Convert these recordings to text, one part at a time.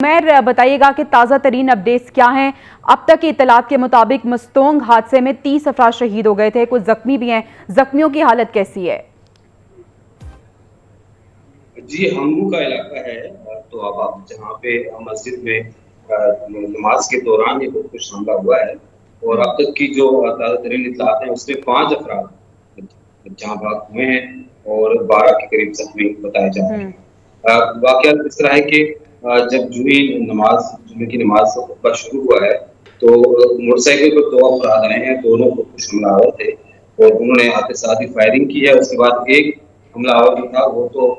عمیر بتائیے گا کہ تازہ ترین اپڈیٹس کیا ہیں؟ اب تک کی اطلاعات کے مطابق مستونگ حادثے میں 30 افراد شہید ہو گئے تھے، کچھ زخمی بھی ہیں، زخمیوں کی حالت کیسی ہے؟ جی ہنگو کا علاقہ ہے، تو اب آپ جہاں پہ مسجد میں نماز کے دوران یہ خودکش حملہ ہوا ہے، اور اب تک کی جو تازہ ترین اطلاعات ہیں اس میں 5 افراد جہاں بھاگ ہوئے ہیں اور 12 کے قریب زخمی بتائے جا رہے ہیں۔ واقعات اس طرح ہے کہ جب جمعے کی نماز کا خطبہ شروع ہوا ہے تو موٹر سائیکل پر 2 افراد آئے ہیں، دونوں خودکش حملہ آور تھے اور انہوں نے آتے ساتھ ہی فائرنگ کی ہے۔ اس کے بعد ایک حملہ آور جو تھا وہ تو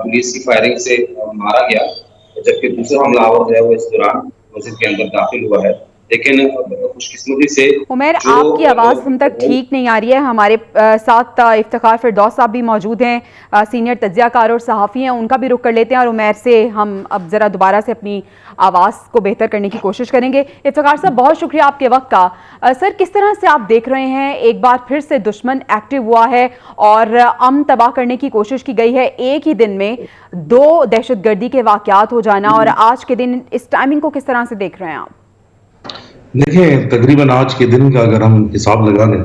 پولیس کی فائرنگ سے مارا گیا، جبکہ دوسرا حملہ آور جو ہے وہ اس دوران مسجد کے اندر داخل ہوا ہے۔ لیکن خوش قسمتی سے عمیر جو آپ کی آواز ہم تک ٹھیک نہیں آ رہی ہے۔ ہمارے ساتھ افتخار فردوس صاحب بھی موجود ہیں، سینئر تجزیہ کار اور صحافی ہیں، ان کا بھی رخ کر لیتے ہیں اور عمیر سے ہم اب ذرا دوبارہ سے اپنی آواز کو بہتر کرنے کی کوشش کریں گے۔ افتخار صاحب بہت شکریہ آپ کے وقت کا۔ سر کس طرح سے آپ دیکھ رہے ہیں ایک بار پھر سے دشمن ایکٹیو ہوا ہے اور امن تباہ کرنے کی کوشش کی گئی ہے، ایک ہی دن میں 2 دہشت گردی کے واقعات ہو جانا، اور آج کے دن اس ٹائمنگ کو کس طرح سے دیکھ رہے ہیں آپ؟ دیکھیں تقریباً آج کے دن کا اگر ہم حساب لگا لیں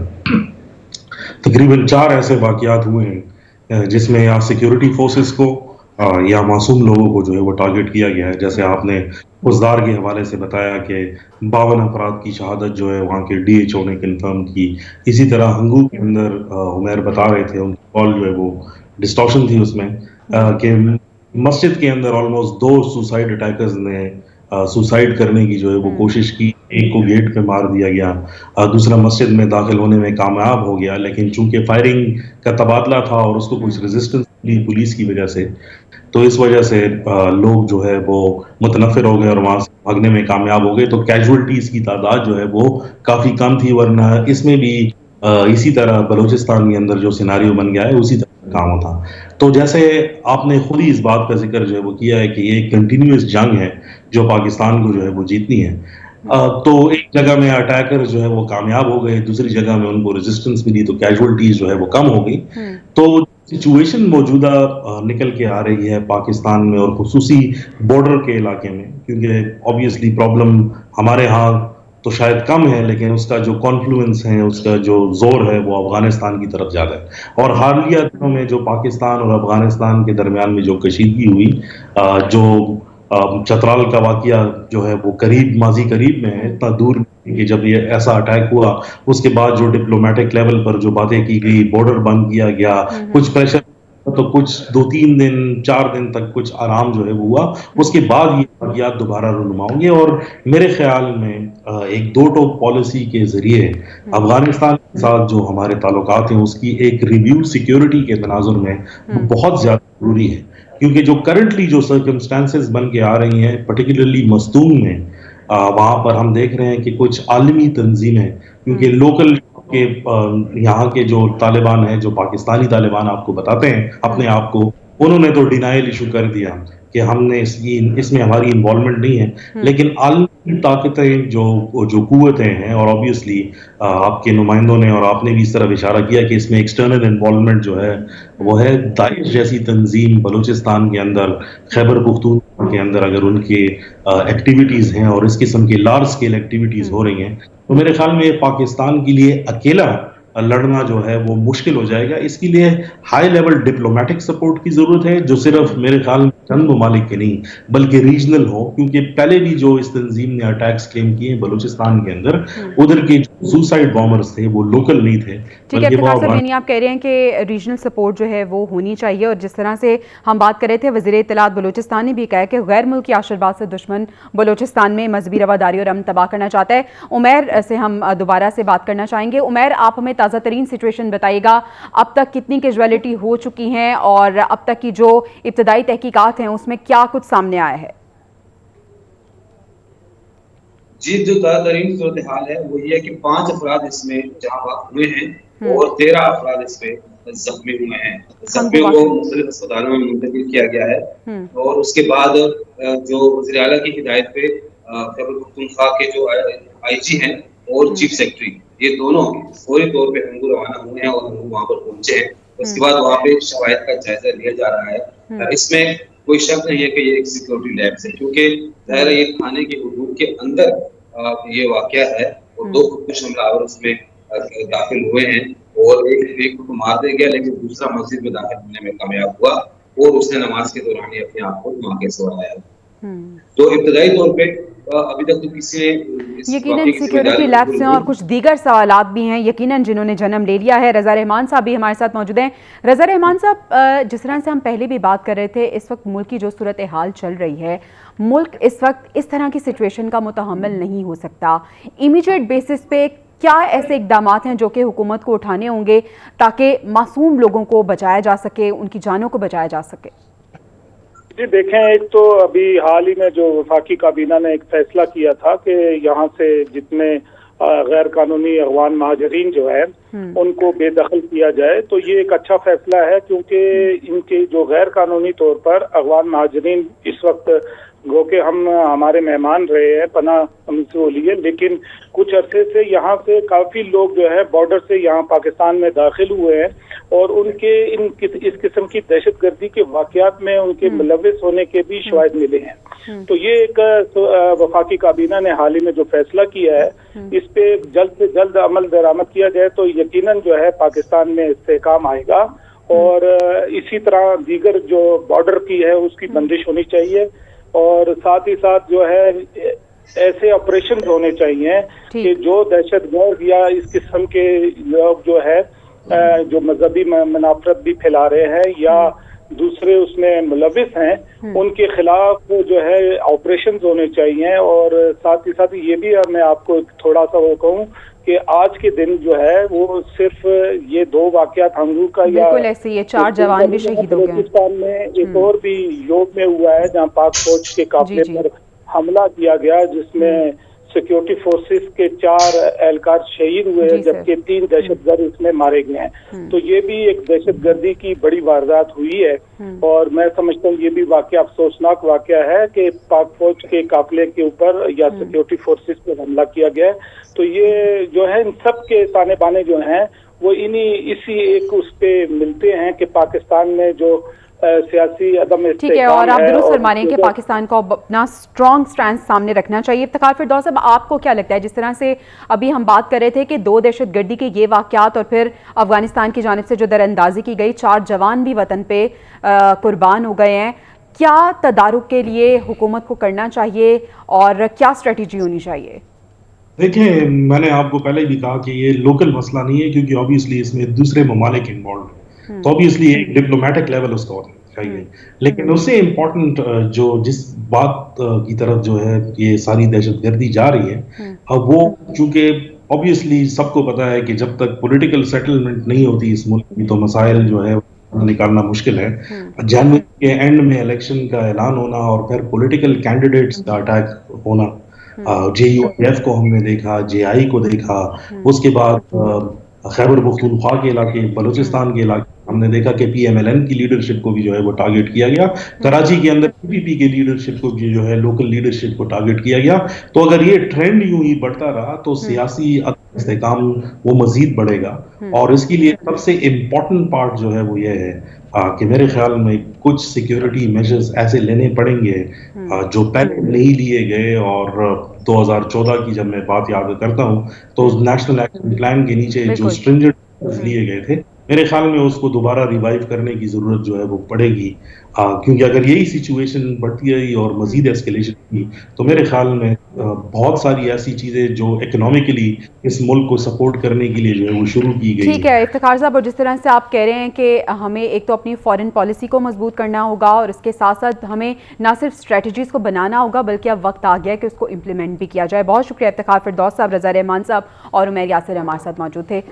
تقریباً 4 ایسے واقعات ہوئے ہیں جس میں یا سیکیورٹی فورسز کو یا معصوم لوگوں کو جو ہے وہ ٹارگٹ کیا گیا ہے۔ جیسے آپ نے بزدار کے حوالے سے بتایا کہ 52 افراد کی شہادت جو ہے وہاں کے ڈی ایچ او نے کنفرم کی۔ اسی طرح ہنگو کے اندر عمیر بتا رہے تھے ان کی کال جو ہے وہ ڈسٹارشن تھی اس میں کہ مسجد کے اندر آلموسٹ 2 سوسائڈ اٹیکرز نے سوسائڈ کرنے کی جو ہے وہ کوشش کی، ایک کو گیٹ پہ مار دیا گیا، دوسرا مسجد میں داخل ہونے میں کامیاب ہو گیا، لیکن چونکہ فائرنگ کا تبادلہ تھا اور اس کو کچھ ریزسٹنس ملی پولیس کی وجہ سے، تو اس وجہ سے لوگ جو ہے وہ متنفر ہو گئے اور وہاں سے بھاگنے میں کامیاب ہو گئے۔ تو کیجولٹیز کی تعداد جو ہے وہ کافی کم تھی، ورنہ اس میں بھی اسی طرح بلوچستان کے اندر جو سیناریو بن گیا ہے اسی طرح کام ہوتا۔ تو جیسے آپ نے خود ہی اس بات کا ذکر جو ہے وہ کیا ہے کہ یہ ایک کنٹینیوس جنگ ہے جو پاکستان کو جو ہے وہ جیتنی ہے۔ تو ایک جگہ میں اٹیکر جو ہے وہ کامیاب ہو گئے، دوسری جگہ میں ان کو ریزسٹنس ملی تو کیجولٹیز جو ہے وہ کم ہو گئی۔ تو سچویشن موجودہ نکل کے آ رہی ہے پاکستان میں اور خصوصی بارڈر کے علاقے میں، کیونکہ آبویسلی پرابلم ہمارے ہاں تو شاید کم ہے لیکن اس کا جو کانفلوئنس ہے، اس کا جو زور ہے وہ افغانستان کی طرف زیادہ ہے۔ اور حالیہ دنوں میں جو پاکستان اور افغانستان کے درمیان میں جو کشیدگی ہوئی، جو چترال کا واقعہ جو ہے وہ ماضی قریب میں ہے، اتنا دور کہ جب یہ ایسا اٹیک ہوا اس کے بعد جو ڈپلومیٹک لیول پر جو باتیں کی گئی، بارڈر بند کیا گیا، کچھ پریشر تو کچھ 2-3 دن 4 دن تک کچھ آرام جو ہے وہ ہوا، اس کے بعد یہ واقعات دوبارہ رونما ہوں گے۔ اور میرے خیال میں ایک 2 ٹوک پالیسی کے ذریعے افغانستان کے ساتھ جو ہمارے تعلقات ہیں اس کی ایک ریویو سیکیورٹی کے تناظر میں بہت زیادہ ضروری ہے، کیونکہ جو کرنٹلی جو سرکمسٹانسز بن کے آ رہی ہیں پرٹیکولرلی مستونگ میں، وہاں پر ہم دیکھ رہے ہیں کہ کچھ عالمی تنظیمیں، کیونکہ لوکل کے یہاں کے جو طالبان ہیں، جو پاکستانی طالبان آپ کو بتاتے ہیں اپنے آپ کو، انہوں نے تو ڈینائل ایشو کر دیا کہ ہم نے اس میں ہماری انوالومنٹ نہیں ہے۔ لیکن عالمی طاقتیں جو قوتیں ہیں، اور آبویسلی آپ کے نمائندوں نے اور آپ نے بھی اس طرف اشارہ کیا کہ اس میں ایکسٹرنل انوالومنٹ جو ہے وہ ہے داعش جیسی تنظیم بلوچستان کے اندر، خیبر پختونخوا کے اندر اگر ان کے ایکٹیویٹیز ہیں اور اس قسم کی لارج اسکیل ایکٹیویٹیز ہو رہی ہیں، تو میرے خیال میں پاکستان کے لیے اکیلا لڑنا جو ہے وہ مشکل ہو جائے گا۔ اس کے لیے ہائی لیول ڈپلومیٹک سپورٹ کی ضرورت ہے، جو صرف میرے خیال میں چند ممالک کے نہیں بلکہ ریجنل ہو، کیونکہ پہلے بھی جو اس تنظیم نے اٹیکس کلیم کیے بلوچستان کے اندر، ادھر کے جو سوسائڈ بامرز تھے وہ لوکل نہیں تھے ٹھیک ہے بلکہ وہ افتخار صاحب، یعنی آپ کہہ رہے ہیں کہ ریجنل سپورٹ جو ہے وہ ہونی چاہیے، اور جس طرح سے ہم بات کر رہے تھے وزیر اطلاعات بلوچستان نے بھی کہا کہ غیر ملکی آشرباد سے دشمن بلوچستان میں مذہبی رواداری اور امن تباہ کرنا چاہتا ہے۔ عمیر سے ہم دوبارہ سے بات کرنا چاہیں گے۔ عمیر آپ ہمیں تازہ ترین سچویشن بتائیے گا، اب تک کتنی کیجویلٹی ہو چکی ہیں اور اب تک کی جو ابتدائی تحقیقات ہیں اس میں کیا کچھ سامنے آیا ہے؟ جی جو تازہ ترین صورتحال ہے وہ یہ ہے کہ 5 افراد اس میں جہاں بھاگ ہوئے ہیں اور 13 افراد اس میں زخمی ہوئے ہیں۔ زخمیوں کو مختلف اسپتالوں میں منتقل کیا گیا ہے، اور اس کے بعد جو وزیر اعلیٰ کی ہدایت پہ خیبر پختونخوا کے جو آئی جی ہیں اور چیف سیکرٹری، یہ دونوں فوری طور پہ ہنگو روانہ ہوئے ہیں اور ہنگو وہاں پر پہنچے ہیں۔ اس کے بعد وہاں پہ شرائط کا جائزہ لیا جا رہا ہے۔ اس میں کوئی شک نہیں ہے کہ یہ ایک سیکورٹی لیبس ہے، کیونکہ ظاہر ہے یہ تھانے کے حدود کے اندر یہ واقعہ ہے اور 2 خودکش حملہ آور اس میں داخل ہوئے ہیں اور ایک کو مار دیا گیا لیکن دوسرا مسجد میں داخل ہونے میں کامیاب ہوا اور اس نے نماز کے دوران ہی اپنے آپ کو دھماکے سے اڑایا۔ تو ابتدائی طور پہ ابھی تک تو کسی نے یقیناً سیکیورٹی لیبس ہیں اور کچھ دیگر سوالات بھی ہیں یقیناً جنہوں نے جنم لے لیا ہے۔ رضا رحمان صاحب بھی ہمارے ساتھ موجود ہیں۔ رضا رحمان صاحب، جس طرح سے ہم پہلے بھی بات کر رہے تھے، اس وقت ملک کی جو صورتحال چل رہی ہے، ملک اس وقت اس طرح کی سچویشن کا متحمل نہیں ہو سکتا۔ امیڈیٹ بیسس پہ کیا ایسے اقدامات ہیں جو کہ حکومت کو اٹھانے ہوں گے تاکہ معصوم لوگوں کو بچایا جا سکے، ان کی جانوں کو بچایا جا سکے؟ جی دیکھیں، ایک تو ابھی حال ہی میں جو وفاقی کابینہ نے ایک فیصلہ کیا تھا کہ یہاں سے جتنے غیر قانونی افغان مہاجرین جو ہیں ان کو بے دخل کیا جائے، تو یہ ایک اچھا فیصلہ ہے، کیونکہ ان کے جو غیر قانونی طور پر افغان مہاجرین اس وقت گو کہ ہمارے مہمان رہے ہیں، پناہ ہم سے لی ہے، لیکن کچھ عرصے سے یہاں سے کافی لوگ جو ہے بارڈر سے یہاں پاکستان میں داخل ہوئے ہیں اور ان کے اس قسم کی دہشت گردی کے واقعات میں ان کے ملوث ہونے کے بھی شواہد ملے ہیں۔ تو یہ ایک وفاقی کابینہ نے حال ہی میں جو فیصلہ کیا ہے، اس پہ جلد سے جلد عمل درآمد کیا جائے تو یقیناً جو ہے پاکستان میں استحکام آئے گا، اور اسی طرح دیگر جو بارڈر کی ہے اس کی بندش ہونی چاہیے، اور ساتھ ہی ساتھ جو ہے ایسے آپریشن ہونے چاہیے کہ جو دہشت گرد یا اس قسم کے لوگ جو ہے جو مذہبی منافرت بھی پھیلا رہے ہیں یا دوسرے اس میں ملوث ہیں، ان کے خلاف جو ہے آپریشنز ہونے چاہیے۔ اور ساتھ ہی ساتھ یہ بھی میں آپ کو تھوڑا سا وہ کہوں کہ آج کے دن جو ہے وہ صرف یہ 2 واقعات ہنگو کا یا بالکل ایسے یہ 4 جوان بھی شہید ہو گئے ہیں۔ بلوچستان میں ایک اور بھی یوگ میں ہوا ہے جہاں پاک فوج کے قافلے پر حملہ کیا گیا، جس میں سیکیورٹی فورسز کے 4 اہلکار شہید ہوئے ہیں جبکہ 3 دہشت گرد اس میں مارے گئے ہیں۔ تو یہ بھی ایک دہشت گردی کی بڑی واردات ہوئی ہے، اور میں سمجھتا ہوں یہ بھی واقعہ افسوسناک واقعہ ہے کہ پاک فوج کے قافلے کے اوپر یا سیکیورٹی فورسز پر حملہ کیا گیا ہے۔ تو یہ جو ہے ان سب کے تانے بانے جو ہیں وہ اسی ایک اس پہ ملتے ہیں کہ پاکستان میں جو سیاسی عدم استحکام ہے۔ ٹھیک ہے، اور آپ درست فرما رہے ہیں کہ پاکستان کو اپنا اسٹرانگ سٹینس سامنے رکھنا چاہیے۔ افتخار فردوس صاحب، آپ کو کیا لگتا ہے، جس طرح سے ابھی ہم بات کر رہے تھے کہ 2 دہشت گردی کے یہ واقعات اور پھر افغانستان کی جانب سے جو دراندازی کی گئی، 4 جوان بھی وطن پہ قربان ہو گئے ہیں، کیا تدارک کے لیے حکومت کو کرنا چاہیے اور کیا اسٹریٹجی ہونی چاہیے؟ دیکھیں، میں نے آپ کو پہلے بھی کہا کہ یہ لوکل مسئلہ نہیں ہے، کیونکہ آبویسلی اس میں دوسرے ممالک انوالوڈ ہیں، تو آبویسلی ایک ڈپلومیٹک لیول اس کا ہونا چاہیے۔ لیکن اس سے امپورٹنٹ جو جس بات کی طرف جو ہے یہ ساری دہشت گردی جا رہی ہے، وہ چونکہ آبویسلی سب کو پتا ہے کہ جب تک پولیٹیکل سیٹلمنٹ نہیں ہوتی اس ملک کی تو مسائل جو ہے نکالنا مشکل ہے۔ جنوری کے اینڈ میں الیکشن کا اعلان ہونا اور پھر پولیٹیکل کینڈیڈیٹس کا اٹیک ہونا، JUIF کو ہم نے دیکھا، JI کو دیکھا، اس کے بعد خیبر پختونخوا کے علاقے، بلوچستان کے علاقے ہم نے دیکھا کہ PMLN کی لیڈرشپ کو بھی جو ہے وہ ٹارگٹ کیا گیا، کراچی کے اندر PPP کے لیڈرشپ کو بھی جو ہے لوکل لیڈرشپ کو ٹارگٹ کیا گیا۔ تو اگر یہ ٹرینڈ یوں ہی بڑھتا رہا تو سیاسی استحکام وہ مزید بڑھے گا، اور اس کے لیے سب سے امپورٹنٹ پارٹ جو ہے وہ یہ ہے کہ میرے خیال میں کچھ سیکیورٹی میجرز ایسے لینے پڑیں گے جو پہلے نہیں لیے گئے، اور 2014 کی جب میں بات یاد کرتا ہوں تو نیشنل ایکشن پلان کے نیچے جو اسٹرنجنٹ لیے گئے تھے، میرے خیال میں اس کو دوبارہ ریوائیو کرنے کی ضرورت جو ہے وہ پڑے گی، کیونکہ اگر یہی سچویشن بڑھتی رہی اور مزید ایسکیلیشن کی تو میرے خیال میں بہت ساری ایسی چیزیں جو اکنامکلی اس ملک کو سپورٹ کرنے کے لیے جو ہے وہ شروع کی گئی۔ ٹھیک ہے افتخار صاحب، اور جس طرح سے آپ کہہ رہے ہیں کہ ہمیں ایک تو اپنی فارن پالیسی کو مضبوط کرنا ہوگا اور اس کے ساتھ ساتھ ہمیں نہ صرف اسٹریٹجیز کو بنانا ہوگا بلکہ اب وقت آ گیا ہے کہ اس کو امپلیمنٹ بھی کیا جائے۔ بہت شکریہ افتخار فردوس صاحب، رضا رحمان صاحب اور عمیر یاسر ہمارے ساتھ موجود تھے۔